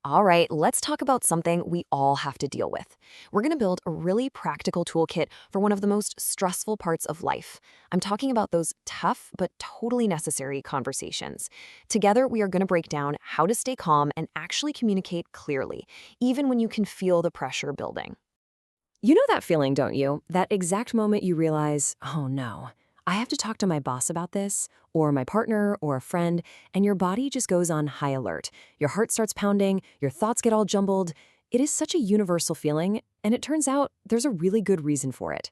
All right, let's talk about something we all have to deal with. We're going to build a really practical toolkit for one of the most stressful parts of life. I'm talking about those tough but totally necessary conversations. Together, we are going to break down how to stay calm and actually communicate clearly, even when you can feel the pressure building. You know that feeling, don't you? That exact moment you realize, oh no, I have to talk to my boss about this, or my partner, or a friend, and your body just goes on high alert. Your heart starts pounding, your thoughts get all jumbled. It is such a universal feeling, and it turns out there's a really good reason for it.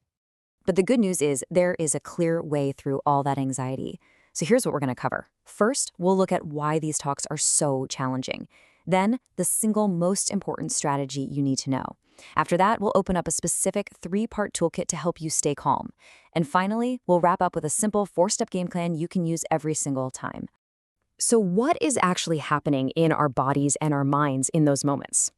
But the good news is there is a clear way through all that anxiety. So here's what we're going to cover. First, we'll look at why these talks are so challenging. Then, the single most important strategy you need to know. After that, we'll open up a specific 3-part toolkit to help you stay calm. And finally, we'll wrap up with a simple 4-step game plan you can use every single time. So what is actually happening in our bodies and our minds in those moments?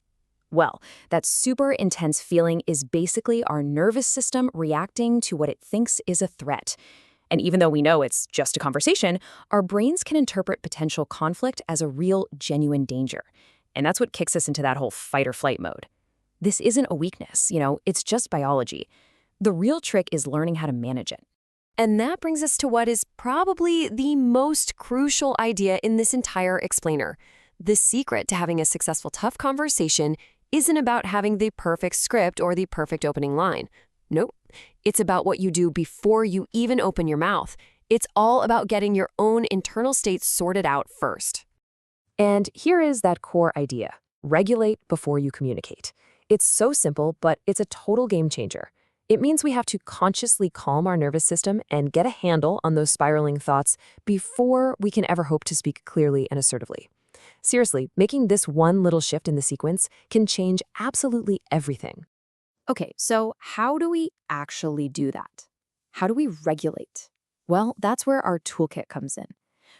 Well, that super intense feeling is basically our nervous system reacting to what it thinks is a threat. And even though we know it's just a conversation, our brains can interpret potential conflict as a real, genuine danger. And that's what kicks us into that whole fight or flight mode. This isn't a weakness, it's just biology. The real trick is learning how to manage it. And that brings us to what is probably the most crucial idea in this entire explainer. The secret to having a successful tough conversation isn't about having the perfect script or the perfect opening line. Nope. It's about what you do before you even open your mouth. It's all about getting your own internal state sorted out first. And here is that core idea. Regulate before you communicate. It's so simple, but it's a total game changer. It means we have to consciously calm our nervous system and get a handle on those spiraling thoughts before we can ever hope to speak clearly and assertively. Seriously, making this one little shift in the sequence can change absolutely everything. Okay, so how do we actually do that? How do we regulate? Well, that's where our toolkit comes in.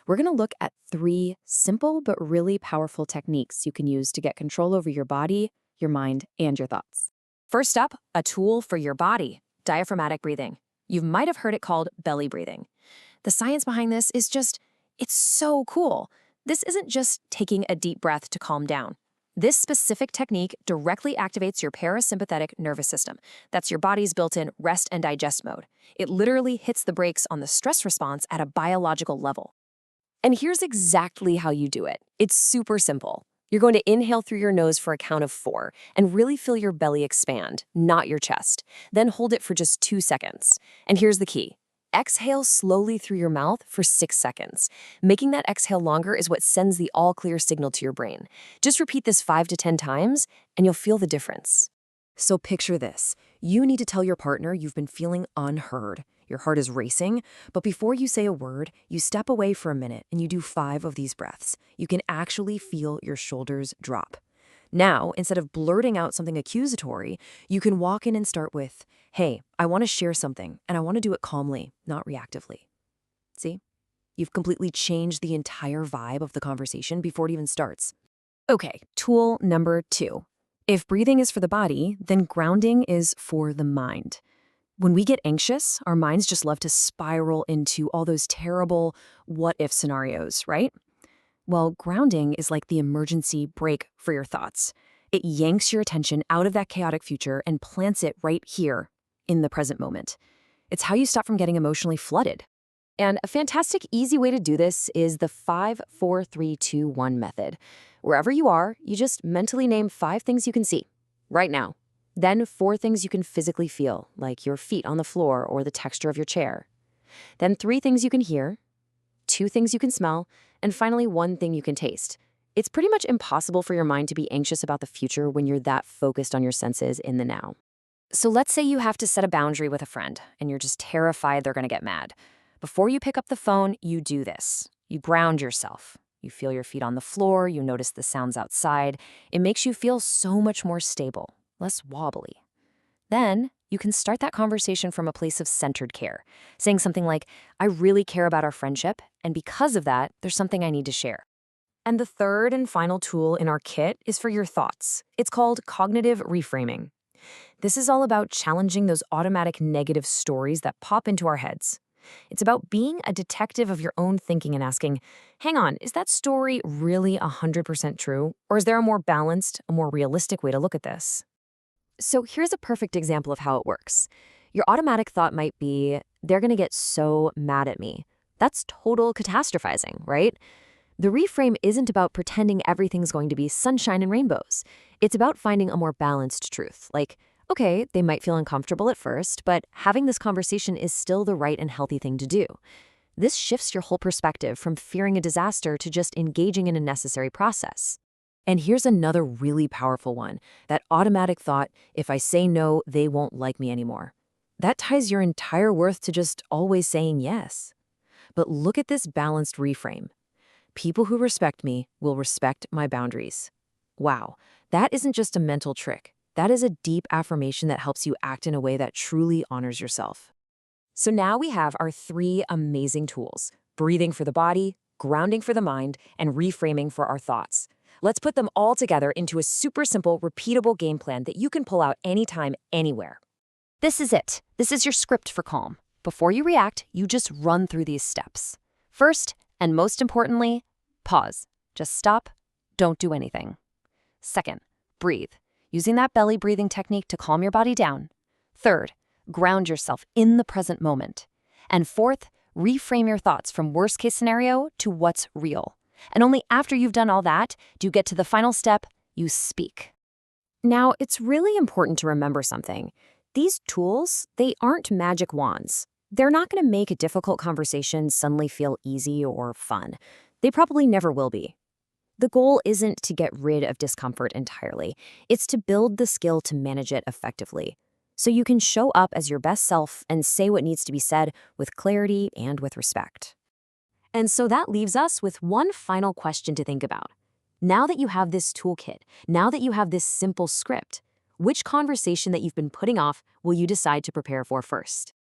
We're going to look at 3 simple but really powerful techniques you can use to get control over your body, your mind, and your thoughts. First up, a tool for your body, diaphragmatic breathing. You might have heard it called belly breathing. The science behind this is it's so cool. This isn't just taking a deep breath to calm down. This specific technique directly activates your parasympathetic nervous system. That's your body's built-in rest and digest mode. It literally hits the brakes on the stress response at a biological level. And here's exactly how you do it. It's super simple. You're going to inhale through your nose for a count of 4 and really feel your belly expand, not your chest. Then hold it for just 2 seconds. And here's the key. Exhale slowly through your mouth for 6 seconds. Making that exhale longer is what sends the all-clear signal to your brain. Just repeat this 5 to 10 times, and you'll feel the difference. So picture this. You need to tell your partner you've been feeling unheard. Your heart is racing, but before you say a word, you step away for a minute and you do 5 of these breaths. You can actually feel your shoulders drop. Now, instead of blurting out something accusatory, you can walk in and start with, hey, I want to share something, and I want to do it calmly, not reactively. See? You've completely changed the entire vibe of the conversation before it even starts. Okay, tool number 2. If breathing is for the body, then grounding is for the mind. When we get anxious, our minds just love to spiral into all those terrible what-if scenarios, right? Well, grounding is like the emergency brake for your thoughts. It yanks your attention out of that chaotic future and plants it right here in the present moment. It's how you stop from getting emotionally flooded. And a fantastic, easy way to do this is the 5-4-3-2-1 method. Wherever you are, you just mentally name 5 things you can see right now. Then 4 things you can physically feel, like your feet on the floor or the texture of your chair. Then 3 things you can hear, 2 things you can smell, and finally 1 thing you can taste. It's pretty much impossible for your mind to be anxious about the future when you're that focused on your senses in the now. So let's say you have to set a boundary with a friend, and you're just terrified they're going to get mad. Before you pick up the phone, you do this. You ground yourself. You feel your feet on the floor, you notice the sounds outside. It makes you feel so much more stable, less wobbly. Then you can start that conversation from a place of centered care, saying something like, I really care about our friendship, and because of that, there's something I need to share. And the third and final tool in our kit is for your thoughts. It's called cognitive reframing. This is all about challenging those automatic negative stories that pop into our heads. It's about being a detective of your own thinking and asking, hang on, is that story really 100% true? Or is there a more balanced, a more realistic way to look at this? So here's a perfect example of how it works. Your automatic thought might be, they're going to get so mad at me. That's total catastrophizing, right? The reframe isn't about pretending everything's going to be sunshine and rainbows. It's about finding a more balanced truth. Like, okay, they might feel uncomfortable at first, but having this conversation is still the right and healthy thing to do. This shifts your whole perspective from fearing a disaster to just engaging in a necessary process. And here's another really powerful one, that automatic thought, if I say no, they won't like me anymore. That ties your entire worth to just always saying yes. But look at this balanced reframe. People who respect me will respect my boundaries. Wow, that isn't just a mental trick. That is a deep affirmation that helps you act in a way that truly honors yourself. So now we have our 3 amazing tools: breathing for the body, grounding for the mind, and reframing for our thoughts. Let's put them all together into a super simple, repeatable game plan that you can pull out anytime, anywhere. This is it. This is your script for calm. Before you react, you just run through these steps. First, and most importantly, pause. Just stop. Don't do anything. Second, breathe, using that belly breathing technique to calm your body down. Third, ground yourself in the present moment. And fourth, reframe your thoughts from worst-case scenario to what's real. And only after you've done all that do you get to the final step: you speak. Now, it's really important to remember something. These tools, they aren't magic wands. They're not going to make a difficult conversation suddenly feel easy or fun. They probably never will be. The goal isn't to get rid of discomfort entirely. It's to build the skill to manage it effectively, so you can show up as your best self and say what needs to be said with clarity and with respect. And so that leaves us with one final question to think about. Now that you have this toolkit, now that you have this simple script, which conversation that you've been putting off will you decide to prepare for first?